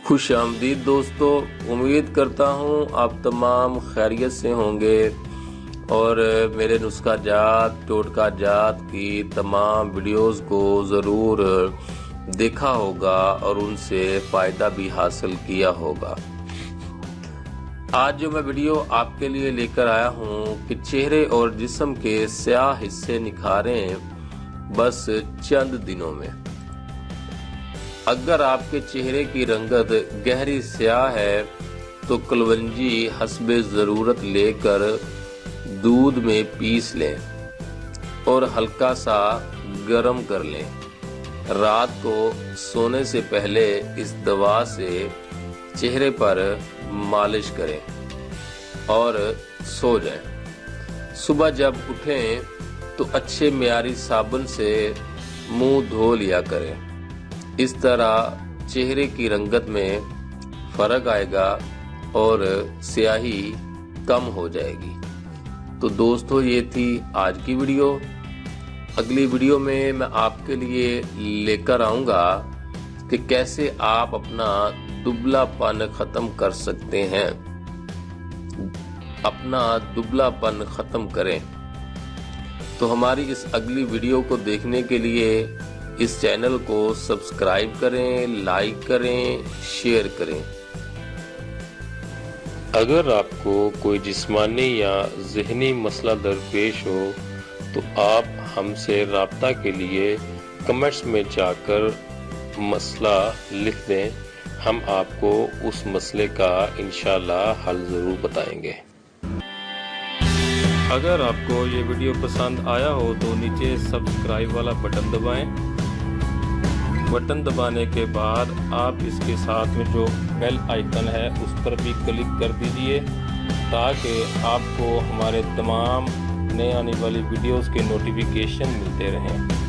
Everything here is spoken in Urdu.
خوش آمدید دوستو، امید کرتا ہوں آپ تمام خیریت سے ہوں گے اور میرے نسخہ جات ٹوٹکا جات کی تمام ویڈیوز کو ضرور دیکھا ہوگا اور ان سے فائدہ بھی حاصل کیا ہوگا۔ آج جو میں ویڈیو آپ کے لیے لے کر آیا ہوں کہ چہرے اور جسم کے سیاہ حصے نکھاریں بس چند دنوں میں۔ اگر آپ کے چہرے کی رنگت گہری سیاہ ہے تو کلونجی حسب ضرورت لے کر دودھ میں پیس لیں اور ہلکا سا گرم کر لیں۔ رات کو سونے سے پہلے اس دوا سے چہرے پر مالش کریں اور سو جائیں۔ صبح جب اٹھیں تو اچھے معیاری صابن سے منہ دھو لیا کریں۔ اس طرح چہرے کی رنگت میں فرق آئے گا اور سیاہی کم ہو جائے گی۔ تو دوستو، یہ تھی آج کی ویڈیو۔ اگلی ویڈیو میں آپ کے لیے لے کر آؤں گا کہ کیسے آپ اپنا دبلا پن ختم کر سکتے ہیں۔ اپنا دبلا پن ختم کریں تو ہماری اس اگلی ویڈیو کو دیکھنے کے لیے اس چینل کو سبسکرائب کریں، لائک کریں، شیئر کریں۔ اگر آپ کو کوئی جسمانی یا ذہنی مسئلہ درپیش ہو تو آپ ہم سے رابطہ کے لیے کمنٹس میں جا کر مسئلہ لکھ دیں، ہم آپ کو اس مسئلے کا انشاءاللہ حل ضرور بتائیں گے۔ اگر آپ کو یہ ویڈیو پسند آیا ہو تو نیچے سبسکرائب والا بٹن دبائیں۔ بٹن دبانے کے بعد آپ اس کے ساتھ میں جو بیل آئیکن ہے اس پر بھی کلک کر دیجئے تاکہ آپ کو ہمارے تمام نئے آنے والی ویڈیوز کے نوٹیفیکیشن ملتے رہیں۔